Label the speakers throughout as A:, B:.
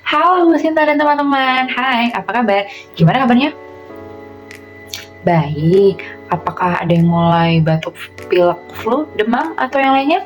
A: Halo Sinta dan teman-teman, hai, apa kabar? Gimana kabarnya? Baik, apakah ada yang mulai batuk, pilek, flu, demam, atau yang lainnya?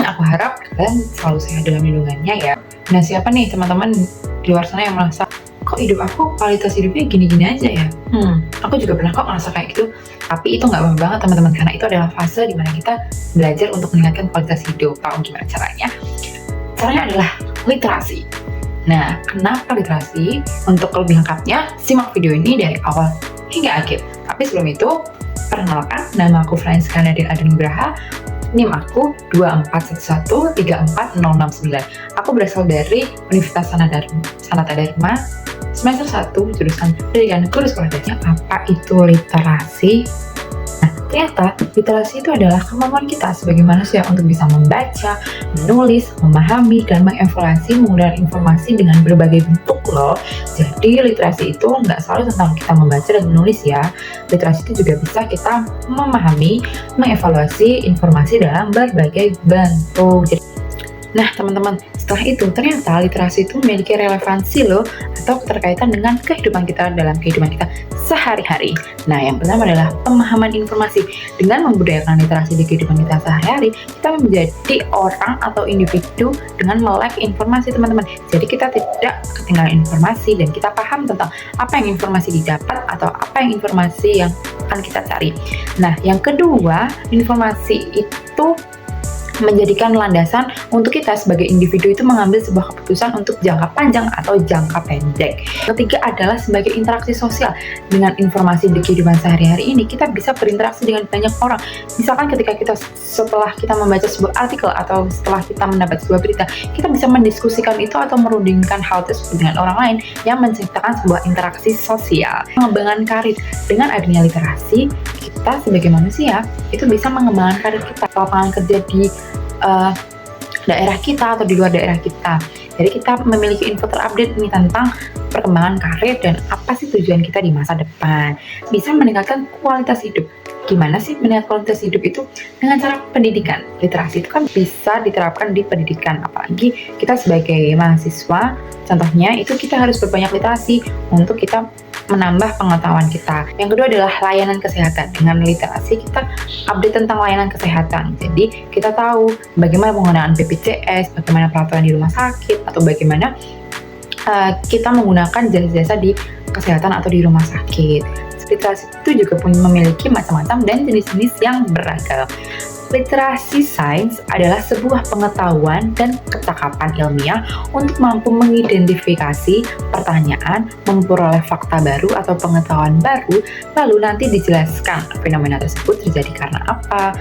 A: Aku harap kalian selalu sehat dalam lindungannya ya. Nah, siapa nih teman-teman di luar sana yang merasa, kok hidup aku kualitas hidupnya gini-gini aja ya? Aku juga pernah kok merasa kayak gitu. Tapi itu nggak apa-apa banget teman-teman, karena itu adalah fase dimana kita belajar untuk meningkatkan kualitas hidup. Tahu gimana caranya? Caranya adalah literasi. Nah, kenapa literasi? Untuk lebih lengkapnya, simak video ini dari awal hingga akhir. Tapi sebelum itu, perkenalkan, nama aku Francisca Nadine Aden Nugraha, NIM aku 241134069. Aku berasal dari Universitas Sanata Dharma, semester 1, jurusan Pendidikan Guru Sekolah Dasar. Apa itu literasi? Ternyata, literasi itu adalah kemampuan kita sebagai manusia untuk bisa membaca, menulis, memahami, dan mengevaluasi menggunakan informasi dengan berbagai bentuk loh. Jadi, literasi itu nggak selalu tentang kita membaca dan menulis ya. Literasi itu juga bisa kita memahami, mengevaluasi informasi dalam berbagai bentuk. Nah, teman-teman, setelah itu ternyata literasi itu memiliki relevansi loh atau keterkaitan dengan kehidupan kita dalam kehidupan kita sehari-hari. Nah, yang pertama adalah pemahaman informasi. Dengan membudayakan literasi di kehidupan kita sehari-hari, kita menjadi orang atau individu dengan melek informasi, teman-teman. Jadi kita tidak ketinggalan informasi dan kita paham tentang apa yang informasi didapat atau apa yang informasi yang akan kita cari. Nah, yang kedua, informasi itu menjadikan landasan untuk kita sebagai individu itu mengambil sebuah keputusan untuk jangka panjang atau jangka pendek. Ketiga adalah sebagai interaksi sosial. Dengan informasi di kehidupan sehari-hari ini, kita bisa berinteraksi dengan banyak orang. Misalkan ketika setelah kita membaca sebuah artikel atau setelah kita mendapat sebuah berita, kita bisa mendiskusikan itu atau merundingkan hal tersebut dengan orang lain yang menciptakan sebuah interaksi sosial. Pengembangan karir. Dengan adanya literasi, kita sebagai manusia itu bisa mengembangkan karir kita, lapangan kerja di daerah kita atau di luar daerah kita. Jadi kita memiliki info terupdate nih tentang perkembangan karir dan apa sih tujuan kita di masa depan. Bisa meningkatkan kualitas hidup. Gimana sih meningkatkan kualitas hidup itu? Dengan cara pendidikan. Literasi itu kan bisa diterapkan di pendidikan, apalagi kita sebagai mahasiswa. Contohnya itu kita harus berbanyak literasi untuk kita menambah pengetahuan kita. Yang kedua adalah layanan kesehatan. Dengan literasi kita update tentang layanan kesehatan. Jadi kita tahu bagaimana penggunaan BPJS, bagaimana peraturan di rumah sakit, atau bagaimana kita menggunakan jasa-jasa di kesehatan atau di rumah sakit. Literasi itu juga memiliki macam-macam dan jenis-jenis yang beragam. Literasi sains adalah sebuah pengetahuan dan kecakapan ilmiah untuk mampu mengidentifikasi pertanyaan, memperoleh fakta baru atau pengetahuan baru, lalu nanti dijelaskan fenomena tersebut terjadi karena apa,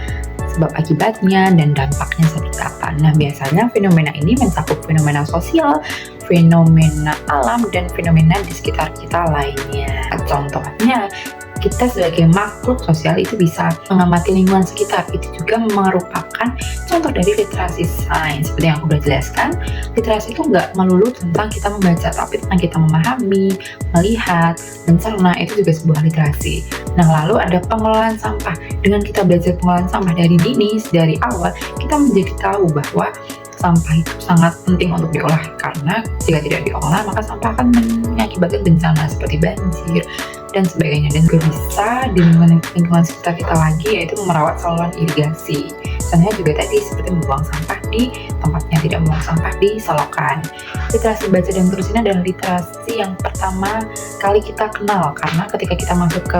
A: sebab akibatnya, dan dampaknya seperti apa. Nah, biasanya fenomena ini mencakup fenomena sosial, fenomena alam, dan fenomena di sekitar kita lainnya. Contohnya, kita sebagai makhluk sosial itu bisa mengamati lingkungan sekitar. Itu juga merupakan contoh dari literasi sains. Seperti yang aku udah jelaskan, literasi itu nggak melulu tentang kita membaca, tapi tentang kita memahami, melihat, mencerna. Itu juga sebuah literasi. Nah, lalu ada pengelolaan sampah. Dengan kita belajar pengelolaan sampah dari dini, dari awal, kita menjadi tahu bahwa sampah itu sangat penting untuk diolah, karena jika tidak diolah maka sampah akan mengakibatkan bencana seperti banjir dan sebagainya. Dan juga bisa di lingkungan sekitar kita lagi, yaitu merawat saluran irigasi. Contohnya juga tadi seperti membuang sampah di tempatnya, tidak membuang sampah di selokan. Literasi baca dan tulis ini adalah literasi yang pertama kali kita kenal, karena ketika kita masuk ke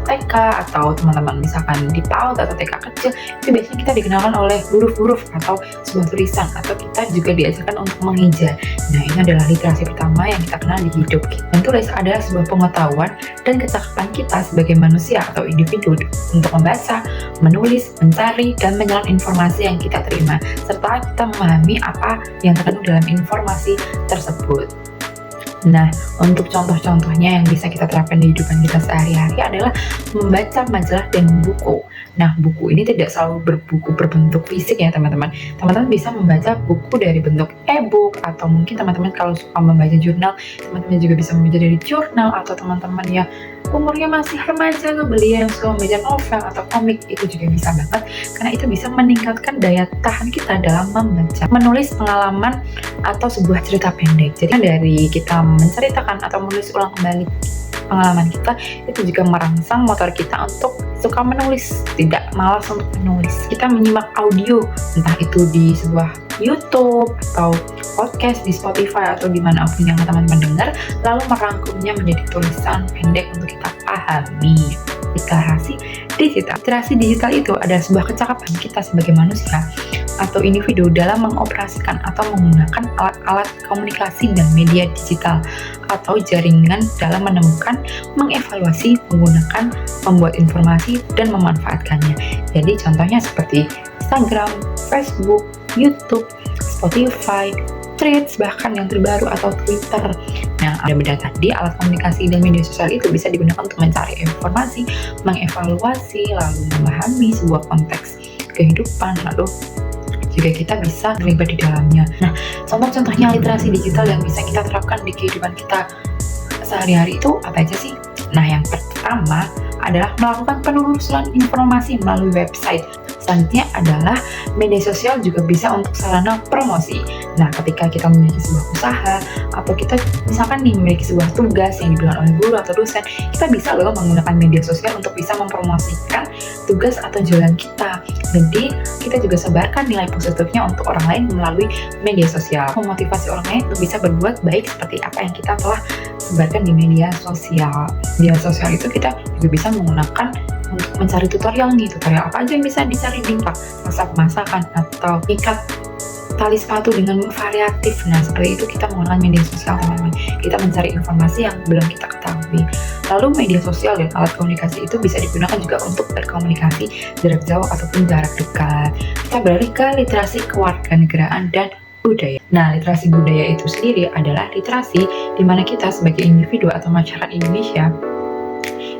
A: TK atau teman-teman misalkan di PAUD atau TK kecil, itu biasanya kita dikenalkan oleh huruf-huruf atau sebuah tulisan, atau kita juga diajarkan untuk menghijau. Nah, ini adalah literasi pertama yang kita kenal di hidup kita. Dan tulis adalah sebuah pengetahuan dan kecakapan kita sebagai manusia atau individu untuk membaca, menulis, mencari, dan menyaring informasi yang kita terima, serta kita memahami apa yang terkandung dalam informasi tersebut. Nah, untuk contoh-contohnya yang bisa kita terapkan di kehidupan kita sehari-hari adalah membaca majalah dan buku. Nah, buku ini tidak selalu berbuku berbentuk fisik ya teman-teman. Teman-teman bisa membaca buku dari bentuk e-book, atau mungkin teman-teman kalau suka membaca jurnal, teman-teman juga bisa membaca dari jurnal, atau teman-teman ya umurnya masih remaja ngebeli yang suka membaca novel atau komik, itu juga bisa banget karena itu bisa meningkatkan daya tahan kita dalam membaca, menulis pengalaman atau sebuah cerita pendek. Jadi dari kita menceritakan atau menulis ulang kembali pengalaman kita, itu juga merangsang motor kita untuk suka menulis, tidak malas untuk menulis. Kita menyimak audio, entah itu di sebuah YouTube atau podcast di Spotify atau dimanapun yang teman-teman dengar, lalu merangkumnya menjadi tulisan pendek untuk kita pahami. Literasi digital. Literasi digital itu adalah sebuah kecakapan kita sebagai manusia atau individu dalam mengoperasikan atau menggunakan alat-alat komunikasi dan media digital atau jaringan dalam menemukan, mengevaluasi, menggunakan, membuat informasi, dan memanfaatkannya. Jadi contohnya seperti Instagram, Facebook, YouTube, Spotify, Threads, bahkan yang terbaru atau Twitter. Nah, ada beda tadi, alat komunikasi dan media sosial itu bisa digunakan untuk mencari informasi, mengevaluasi, lalu memahami sebuah konteks kehidupan, lalu juga kita bisa terlibat di dalamnya. Nah, contoh-contohnya literasi digital yang bisa kita terapkan di kehidupan kita sehari-hari itu apa aja sih? Nah, yang pertama adalah melakukan penelusuran informasi melalui website. Selanjutnya adalah media sosial juga bisa untuk sarana promosi. Nah, ketika kita memiliki sebuah usaha atau kita misalkan nih memiliki sebuah tugas yang diberikan oleh guru atau dosen, kita bisa loh menggunakan media sosial untuk bisa mempromosikan tugas atau jualan kita. Jadi, kita juga sebarkan nilai positifnya untuk orang lain melalui media sosial. Memotivasi orang lain untuk bisa berbuat baik seperti apa yang kita telah sebarkan di media sosial. Media sosial itu kita juga bisa menggunakan untuk mencari tutorial nih, tutorial apa aja yang bisa dicari di resep masakan atau ikat tali sepatu dengan variatif. Nah, seperti itu kita menggunakan media sosial, teman-teman. Kita mencari informasi yang belum kita ketahui. Lalu media sosial dan alat komunikasi itu bisa digunakan juga untuk berkomunikasi jarak jauh ataupun jarak dekat. Kita beralih ke literasi kewarganegaraan dan budaya. Nah, literasi budaya itu sendiri adalah literasi di mana kita sebagai individu atau masyarakat Indonesia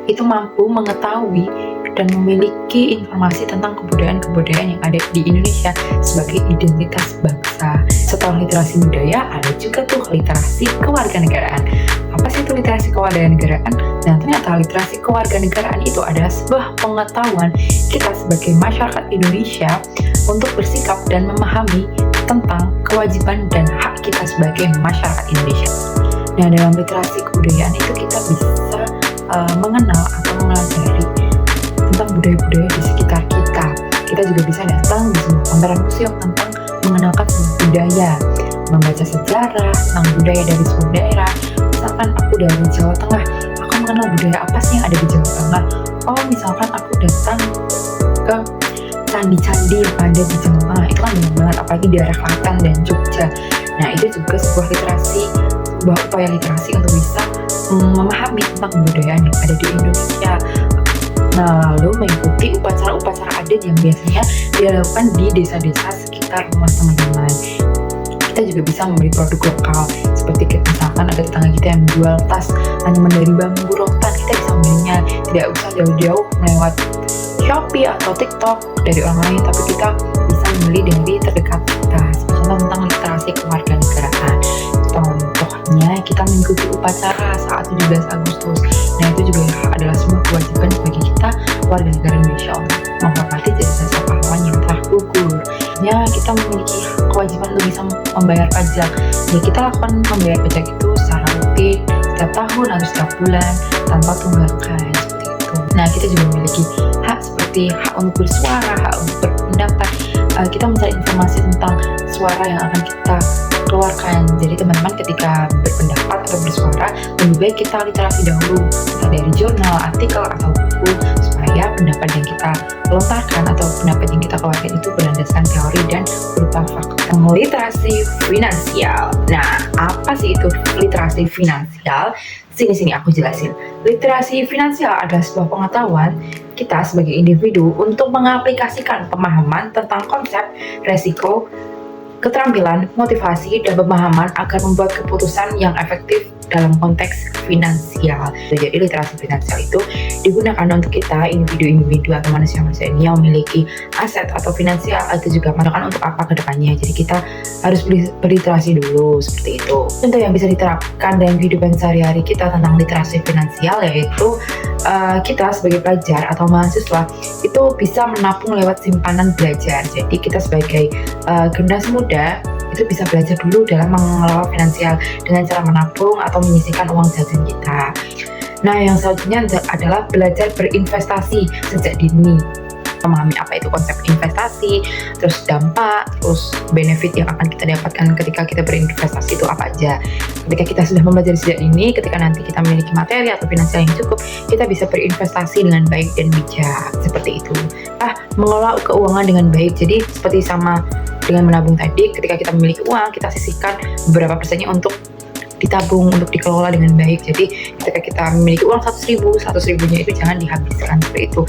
A: itu mampu mengetahui dan memiliki informasi tentang kebudayaan-kebudayaan yang ada di Indonesia sebagai identitas bangsa. Setelah literasi budaya, ada juga tuh literasi kewarganegaraan. Apa sih itu literasi kewarganegaraan? Nah, ternyata literasi kewarganegaraan itu adalah sebuah pengetahuan kita sebagai masyarakat Indonesia untuk bersikap dan memahami tentang kewajiban dan hak kita sebagai masyarakat Indonesia. Nah, dalam literasi kebudayaan itu kita bisa mengenal atau mempelajari tentang budaya-budaya di sekitar kita. Kita juga bisa datang di sebuah pameran museum tentang mengenalkan sebuah budaya, membaca sejarah tentang budaya dari sebuah daerah. Misalkan aku dari Jawa Tengah, aku mengenal budaya apa sih yang ada di Jawa Tengah. Oh, misalkan aku datang ke candi-candi yang ada di Jawa Tengah, itu kan banyak banget, apalagi di daerah Klaten dan Jogja. Nah, itu juga sebuah literasi, sebuah upaya literasi untuk bisa memahami tentang kebudayaan yang ada di Indonesia. Nah, lalu mengikuti upacara-upacara adat yang biasanya dilakukan di desa-desa sekitar rumah teman-teman. Kita juga bisa membeli produk lokal, seperti misalkan ada tetangga kita yang menjual tas anyaman dari bambu rotan, kita bisa membelinya, tidak usah jauh-jauh melewat Shopee atau TikTok dari orang lain, tapi kita bisa membeli dari terdekat kita. Contoh tentang literasi kewarganegaraan. Contohnya kita mengikuti upacara saat 17 Agustus. Nah, itu juga adalah sebuah kewajiban bagi kita warga negara Indonesia untuk menghormati jasa-jasa pahlawan yang telah gugur. Ya, kita memiliki kewajiban untuk bisa membayar pajak. Ya, kita lakukan membayar pajak itu secara rutin setiap tahun atau setiap bulan tanpa tunggakan seperti itu. Nah, kita juga memiliki hak seperti hak untuk bersuara, hak untuk berpendapat. Kita mencari informasi tentang suara yang akan kita keluarkan. Jadi teman-teman ketika berpendapat atau bersuara, lebih baik kita literasi dahulu, entah dari jurnal, artikel, atau buku, supaya pendapat yang kita lontarkan atau pendapat yang kita keluarkan itu berlandaskan teori dan berupa fakta. Literasi finansial. Nah, apa sih itu literasi finansial? Sini aku jelasin. Literasi finansial adalah sebuah pengetahuan kita sebagai individu untuk mengaplikasikan pemahaman tentang konsep, resiko, keterampilan, motivasi, dan pemahaman agar membuat keputusan yang efektif dalam konteks finansial. Jadi literasi finansial itu digunakan untuk kita individu atau manusia-manusia ini yang memiliki aset atau finansial, atau juga menggunakan untuk apa ke depannya. Jadi kita harus berliterasi dulu seperti itu. Contoh yang bisa diterapkan dalam kehidupan sehari-hari kita tentang literasi finansial yaitu kita sebagai pelajar atau mahasiswa itu bisa menabung lewat simpanan belajar. Jadi kita sebagai generasi muda itu bisa belajar dulu dalam mengelola finansial dengan cara menabung atau menyisihkan uang jajan kita. Nah, yang selanjutnya adalah belajar berinvestasi sejak dini. Memahami apa itu konsep investasi, terus dampak, terus benefit yang akan kita dapatkan ketika kita berinvestasi itu apa aja. Ketika kita sudah mempelajari sejak dini, ketika nanti kita memiliki materi atau finansial yang cukup, kita bisa berinvestasi dengan baik dan bijak, seperti itu. Mengelola keuangan dengan baik. Jadi seperti sama dengan menabung tadi, ketika kita memiliki uang, kita sisihkan beberapa persennya untuk ditabung, untuk dikelola dengan baik. Jadi ketika kita memiliki uang 100.000-nya itu jangan dihabiskan seperti itu.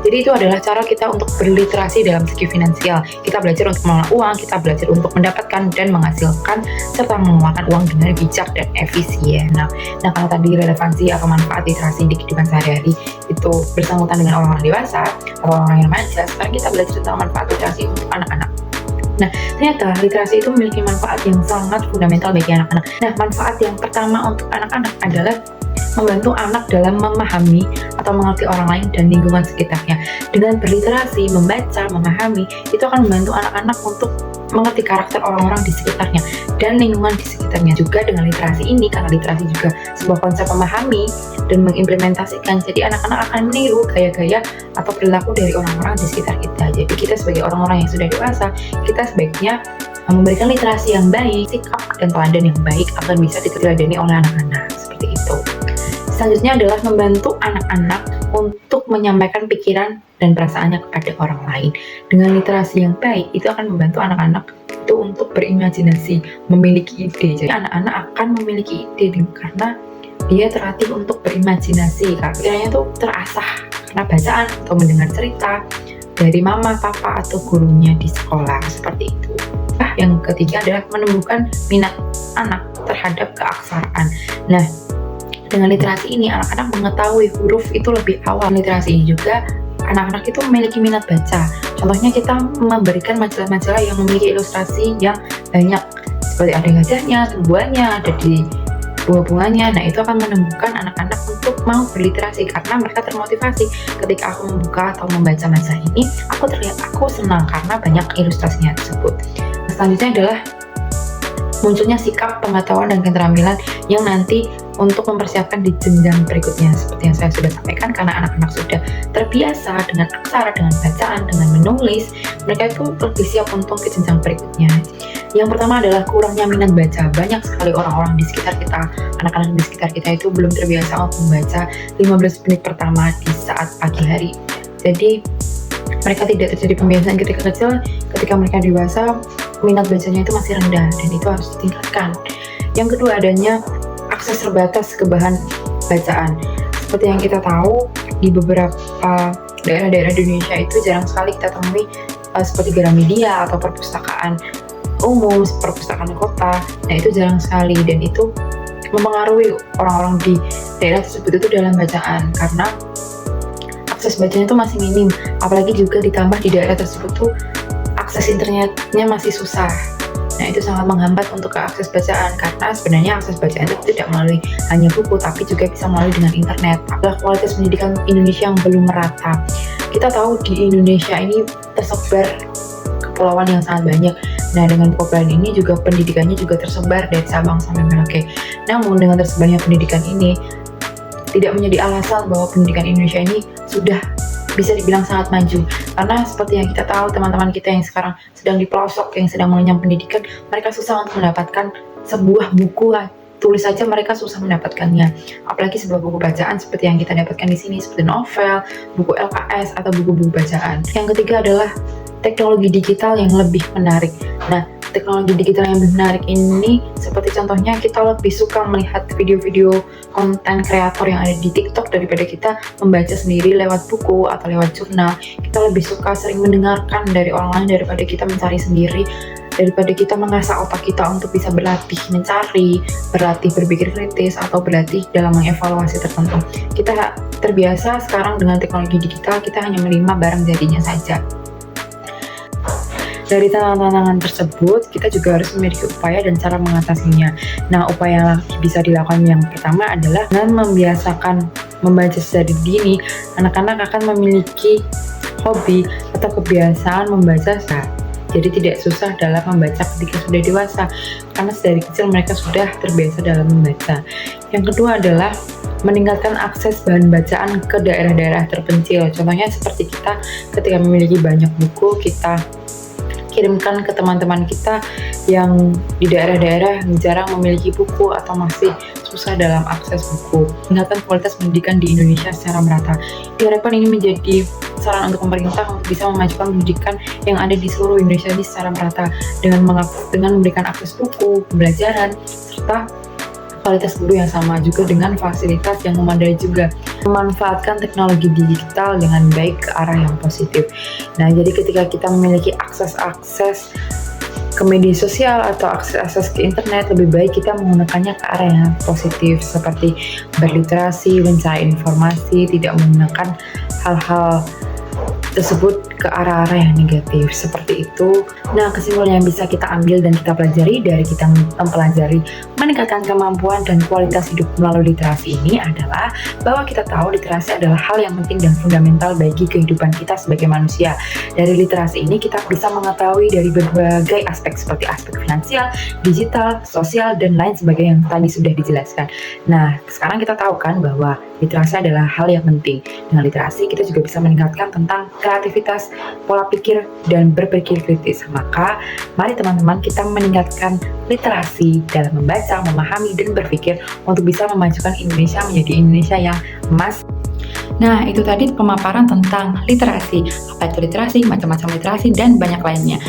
A: Jadi itu adalah cara kita untuk berliterasi dalam segi finansial. Kita belajar untuk mengelola uang, kita belajar untuk mendapatkan dan menghasilkan serta mengeluarkan uang dengan bijak dan efisien. Nah kalau tadi relevansi atau manfaat literasi di kehidupan sehari-hari itu bersangkutan dengan orang-orang dewasa atau orang-orang yang remaja, sekarang kita belajar tentang manfaat literasi untuk anak-anak. Nah, ternyata literasi itu memiliki manfaat yang sangat fundamental bagi anak-anak. Nah, manfaat yang pertama untuk anak-anak adalah membantu anak dalam memahami atau mengerti orang lain dan lingkungan sekitarnya. Dengan berliterasi, membaca, memahami, itu akan membantu anak-anak untuk mengerti karakter orang-orang di sekitarnya dan lingkungan di sekitarnya. Juga dengan literasi ini, karena literasi juga sebuah konsep memahami dan mengimplementasikan, jadi anak-anak akan meniru gaya-gaya atau perilaku dari orang-orang di sekitar kita. Jadi kita sebagai orang-orang yang sudah dewasa, kita sebaiknya memberikan literasi yang baik, sikap dan teladan yang baik akan bisa diteladani oleh anak-anak, seperti itu. Selanjutnya adalah membantu anak-anak untuk menyampaikan pikiran dan perasaannya kepada orang lain. Dengan literasi yang baik, itu akan membantu anak-anak itu untuk berimajinasi, memiliki ide. Jadi anak-anak akan memiliki ide karena dia terlatih untuk berimajinasi. Pikirannya itu terasah karena bacaan atau mendengar cerita dari mama, papa, atau gurunya di sekolah, seperti itu. Yang ketiga adalah menumbuhkan minat anak terhadap keaksaraan. Nah, dengan literasi ini anak-anak mengetahui huruf itu lebih awal. Literasi ini juga anak-anak itu memiliki minat baca. Contohnya kita memberikan majalah-majalah yang memiliki ilustrasi yang banyak, seperti ada gajahnya, tumbuhannya, ada di bunga-bunganya. Nah, itu akan menumbuhkan anak-anak untuk mau berliterasi karena mereka termotivasi. Ketika aku membuka atau membaca majalah ini, aku senang karena banyak ilustrasinya tersebut. Selanjutnya adalah munculnya sikap, pengetahuan, dan keterampilan yang nanti untuk mempersiapkan di jenjang berikutnya. Seperti yang saya sudah sampaikan, karena anak-anak sudah terbiasa dengan aksara, dengan bacaan, dengan menulis, mereka itu lebih siap untuk ke jenjang berikutnya. Yang pertama adalah kurangnya minat baca. Banyak sekali orang-orang di sekitar kita, anak-anak di sekitar kita itu belum terbiasa untuk membaca 15 menit pertama di saat pagi hari. Jadi mereka tidak terjadi pembiasaan ketika kecil, ketika mereka dewasa minat bacanya itu masih rendah dan itu harus ditingkatkan. Yang kedua, adanya akses terbatas ke bahan bacaan. Seperti yang kita tahu, di beberapa daerah-daerah di Indonesia itu jarang sekali kita temui seperti Gramedia atau perpustakaan umum, perpustakaan kota. Nah, itu jarang sekali dan itu mempengaruhi orang-orang di daerah tersebut itu dalam bacaan karena akses bacanya itu masih minim. Apalagi juga ditambah di daerah tersebut tuh akses internetnya masih susah. Nah, itu sangat menghambat untuk ke akses bacaan karena sebenarnya akses bacaan itu tidak melalui hanya buku tapi juga bisa melalui dengan internet. Adalah kualitas pendidikan Indonesia yang belum merata. Kita tahu di Indonesia ini tersebar kepulauan yang sangat banyak. Nah, dengan kepulauan ini juga pendidikannya juga tersebar dari Sabang sampai Merauke. Namun dengan tersebarnya pendidikan ini tidak menjadi alasan bahwa pendidikan Indonesia ini sudah bisa dibilang sangat maju, karena seperti yang kita tahu teman-teman kita yang sekarang sedang di pelosok, yang sedang mengenyam pendidikan, mereka susah untuk mendapatkan sebuah buku tulis saja mereka susah mendapatkannya, apalagi sebuah buku bacaan seperti yang kita dapatkan di sini seperti novel, buku LKS atau buku-buku bacaan. Yang ketiga adalah teknologi digital yang lebih menarik. Nah, teknologi digital yang lebih menarik ini seperti contohnya kita lebih suka melihat video-video konten kreator yang ada di TikTok daripada kita membaca sendiri lewat buku atau lewat jurnal. Kita lebih suka sering mendengarkan dari orang lain daripada kita mencari sendiri daripada kita mengasah otak kita untuk bisa berlatih mencari, berlatih berpikir kritis, atau berlatih dalam mengevaluasi tertentu. Kita terbiasa sekarang dengan teknologi digital, kita hanya menerima barang jadinya saja. Dari tantangan tersebut, kita juga harus memiliki upaya dan cara mengatasinya. Nah, upaya yang bisa dilakukan yang pertama adalah dengan membiasakan membaca dari dini. Anak-anak akan memiliki hobi atau kebiasaan membaca jadi tidak susah dalam membaca ketika sudah dewasa, karena dari kecil mereka sudah terbiasa dalam membaca. Yang kedua adalah meningkatkan akses bahan bacaan ke daerah-daerah terpencil. Contohnya seperti kita ketika memiliki banyak buku, kita kirimkan ke teman-teman kita yang di daerah-daerah jarang memiliki buku atau masih susah dalam akses buku. Meningkatkan kualitas pendidikan di Indonesia secara merata. Diharapkan ini menjadi saran untuk pemerintah untuk bisa memajukan pendidikan yang ada di seluruh Indonesia ini secara merata dengan memberikan akses buku, pembelajaran, serta kualitas guru yang sama, juga dengan fasilitas yang memadai juga. Memanfaatkan teknologi digital dengan baik ke arah yang positif. Nah, jadi ketika kita memiliki akses ke media sosial atau akses ke internet, lebih baik kita menggunakannya ke arah yang positif, seperti berliterasi, mencari informasi, tidak menggunakan hal-hal tersebut ke arah-arah yang negatif seperti itu. Nah, kesimpulan yang bisa kita ambil dan kita pelajari dari kita mempelajari meningkatkan kemampuan dan kualitas hidup melalui literasi ini adalah bahwa kita tahu literasi adalah hal yang penting dan fundamental bagi kehidupan kita sebagai manusia. Dari literasi ini kita bisa mengetahui dari berbagai aspek seperti aspek finansial, digital, sosial, dan lain sebagainya yang tadi sudah dijelaskan. Nah, sekarang kita tahu kan bahwa literasi adalah hal yang penting. Dengan literasi kita juga bisa meningkatkan tentang kreativitas, pola pikir, dan berpikir kritis. Maka mari teman-teman kita meningkatkan literasi dalam membaca, memahami, dan berpikir untuk bisa memajukan Indonesia menjadi Indonesia yang emas. Nah, itu tadi pemaparan tentang literasi, apa itu literasi, macam-macam literasi, dan banyak lainnya.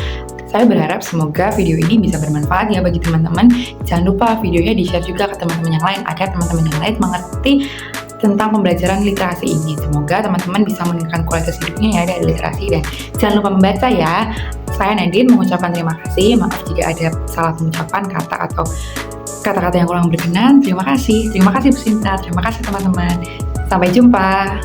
A: Saya berharap semoga video ini bisa bermanfaat ya bagi teman-teman. Jangan lupa videonya di-share juga ke teman-teman yang lain agar teman-teman yang lain mengerti tentang pembelajaran literasi ini. Semoga teman-teman bisa meningkatkan kualitas hidupnya ya dari literasi, dan jangan lupa membaca ya. Saya Nadine mengucapkan terima kasih. Maaf jika ada salah pengucapan kata atau kata-kata yang kurang berkenan. Terima kasih Bu Sinta. Terima kasih teman-teman. Sampai jumpa.